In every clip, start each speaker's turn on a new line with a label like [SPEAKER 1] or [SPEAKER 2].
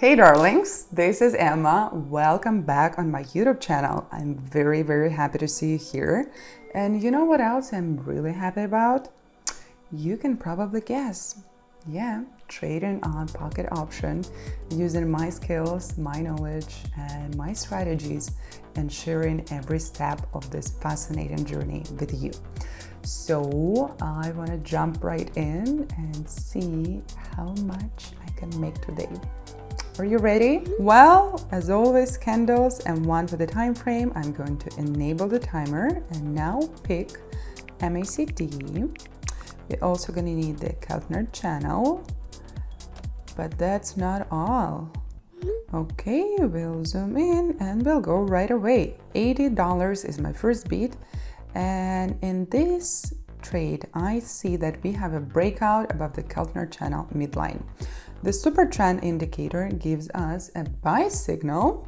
[SPEAKER 1] Hey darlings, this is Emma. Welcome back on my YouTube channel. I'm very happy to see you here. And you know what else I'm really happy about? You can probably guess. Yeah, trading on pocket option, using my skills, my knowledge, and my strategies, and sharing every step of this fascinating journey with you. So I want to jump right in and see how much I can make today. Are you ready? Well, as always, candles and one for the time frame. I'm going to enable the timer and now pick MACD. We're also going to need the Keltner channel, but that's not all. Okay, we'll zoom in and we'll go right away. $80 is my first beat, and in this trade I see that we have a breakout above the Keltner channel midline. The super trend indicator gives us a buy signal,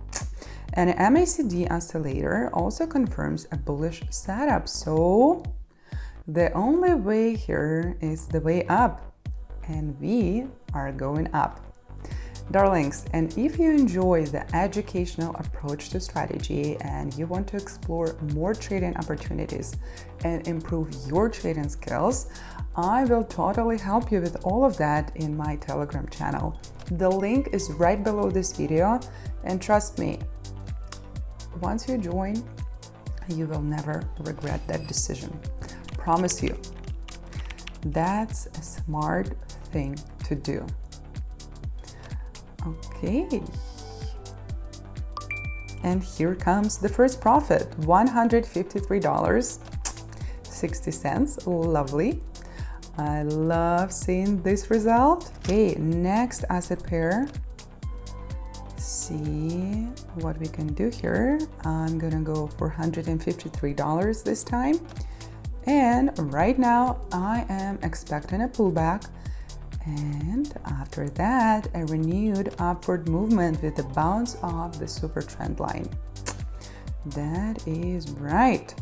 [SPEAKER 1] and an MACD oscillator also confirms a bullish setup. So the only way here is the way up, and we are going up. Darlings, and if you enjoy the educational approach to strategy and you want to explore more trading opportunities and improve your trading skills, I will totally help you with all of that in my Telegram channel. The link is right below this video, and trust me, once you join, you will never regret that decision. Promise you. That's a smart thing to do. Okay, and here comes the first profit, $153.60. Lovely. I love seeing this result. Okay, next asset pair. See what we can do here. I'm gonna go for $153 this time, and right now I am expecting a pullback. And after that, a renewed upward movement with the bounce of the super trend line. That is right.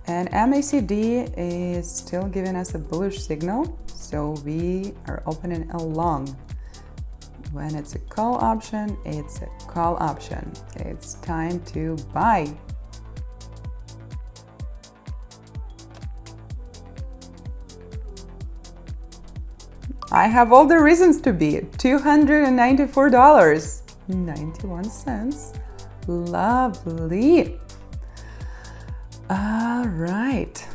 [SPEAKER 1] And MACD is still giving us a bullish signal, so we are opening a long. When it's a call option, it's a call option. It's time to buy. I have all the reasons to be. $294.91. Lovely. All right,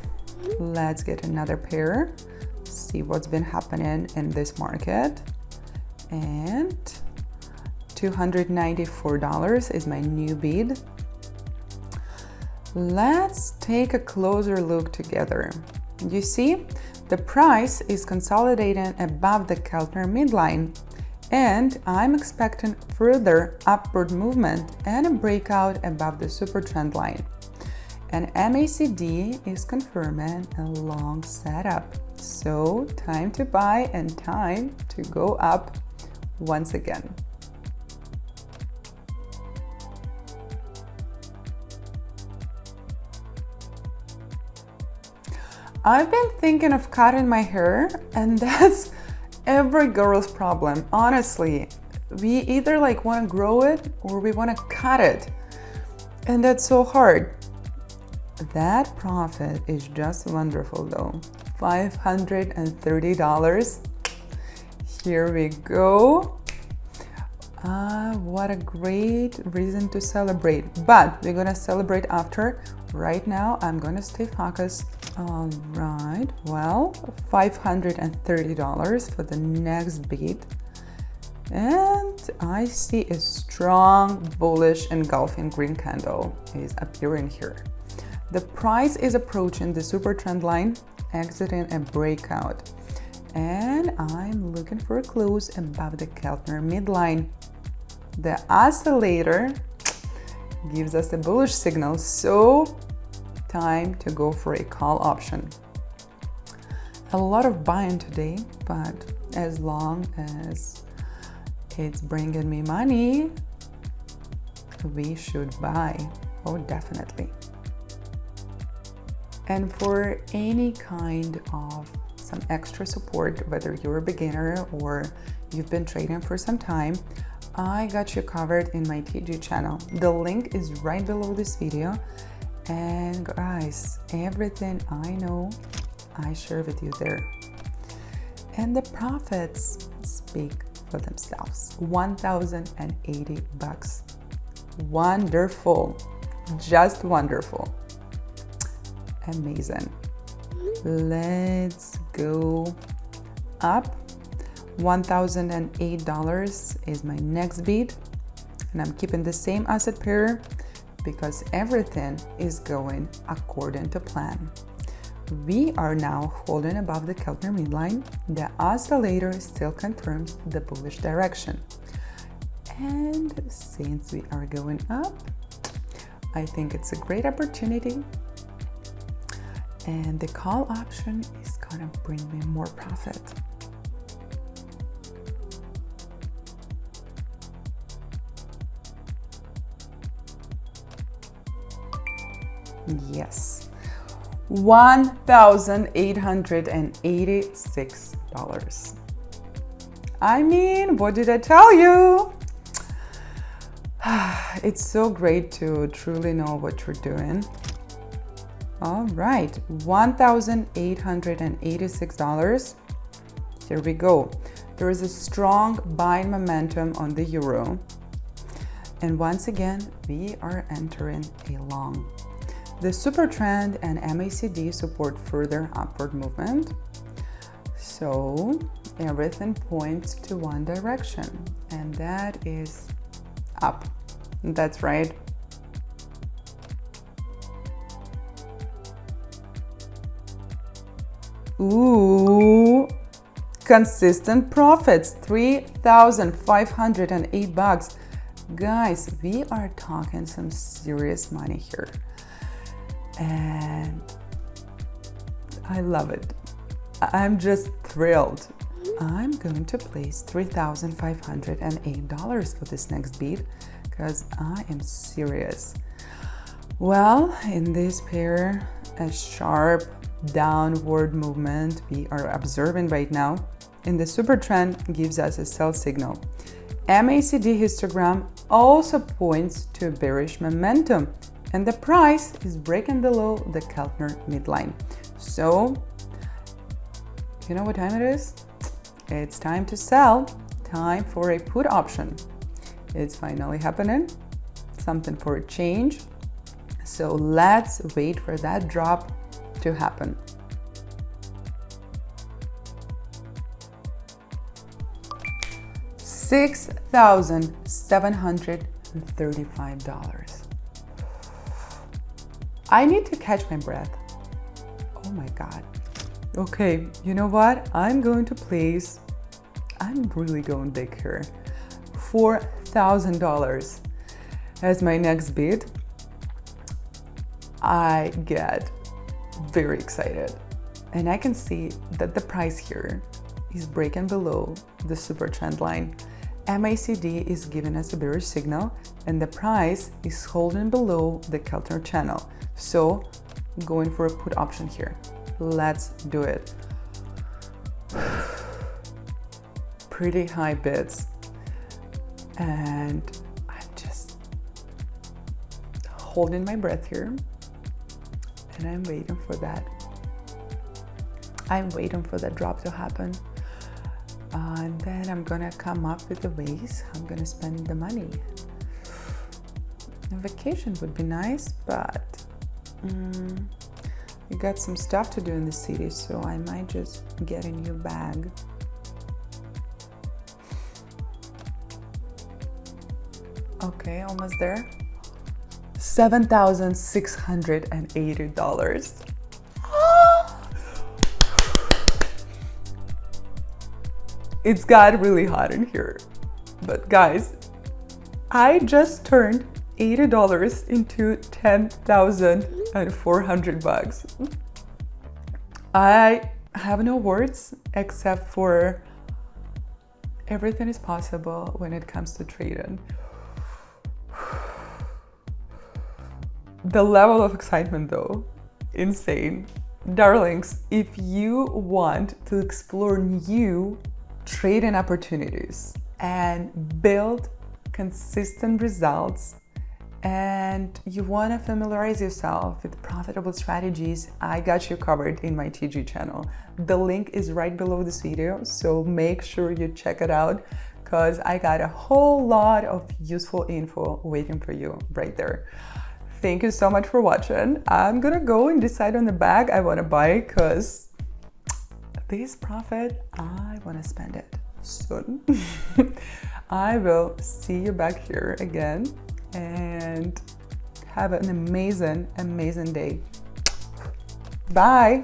[SPEAKER 1] let's get another pair. See what's been happening in this market. And $294 is my new bid. Let's take a closer look together. You see, the price is consolidating above the Keltner midline, and I'm expecting further upward movement and a breakout above the super trend line. And MACD is confirming a long setup. So time to buy and time to go up once again. I've been thinking of cutting my hair, and that's every girl's problem. Honestly, we either want to grow it or we want to cut it, and that's so hard. That profit is just wonderful though. $530. Here we go. What a great reason to celebrate, but we're gonna celebrate after. Right now I'm gonna stay focused. All right, well, $530 for the next beat, and I see a strong bullish engulfing green candle is appearing here. The price is approaching the super trend line, exiting a breakout, and I'm looking for a close above the Keltner midline. The oscillator gives us a bullish signal, so time to go for a call option. A lot of buying today, but as long as it's bringing me money, we should buy. Oh, definitely. And for any kind of some extra support, whether you're a beginner or you've been trading for some time, I got you covered in my TG channel. The link is right below this video. And guys, everything I know, I share with you there. And the profits speak for themselves. $1,080. Wonderful. Just wonderful. Amazing. Let's go up. $1,008 is my next bid, and I'm keeping the same asset pair because everything is going according to plan. We are now holding above the Keltner midline. The oscillator still confirms the bullish direction. And since we are going up, I think it's a great opportunity. And the call option is gonna bring me more profit. Yes, $1,886. I mean, what did I tell you? It's so great to truly know what you're doing. All right, $1,886. Here we go. There is a strong buying momentum on the euro. And once again, we are entering a long. The super trend and MACD support further upward movement. So everything points to one direction, and that is up. That's right. Ooh, consistent profits, $3,508. Guys, we are talking some serious money here. And I love it. I'm just thrilled. I'm going to place $3,508 for this next bid because I am serious. Well, in this pair, a sharp downward movement we are observing right now in the super trend gives us a sell signal. MACD histogram also points to bearish momentum, and the price is breaking below the Keltner midline. So, you know what time it is? It's time to sell. Time for a put option. It's finally happening. Something for a change. So let's wait for that drop to happen. $6,735. I need to catch my breath. Oh my God. Okay, you know what? I'm going to place, I'm really going big here, $4,000 as my next bid. I get very excited. And I can see that the price here is breaking below the super trend line. MACD is giving us a bearish signal, and the price is holding below the Keltner channel. So going for a put option here. Let's do it. Pretty high bids. And I'm just holding my breath here. And I'm waiting for that. I'm waiting for that drop to happen. And then I'm gonna come up with the ways I'm gonna spend the money. A vacation would be nice, but we got some stuff to do in the city, so I might just get a new bag. Okay, almost there. $7,680. It's got really hot in here. But guys, I just turned $80 into $10,400. I have no words except for everything is possible when it comes to trading. The level of excitement though, insane. Darlings, if you want to explore new trading opportunities and build consistent results, and you want to familiarize yourself with profitable strategies, I got you covered in my TG channel. The link is right below this video, so make sure you check it out because I got a whole lot of useful info waiting for you right there. Thank you so much for watching. I'm gonna go and decide on the bag I want to buy because this profit, I want to spend it soon. I will see you back here again and have an amazing day. Bye.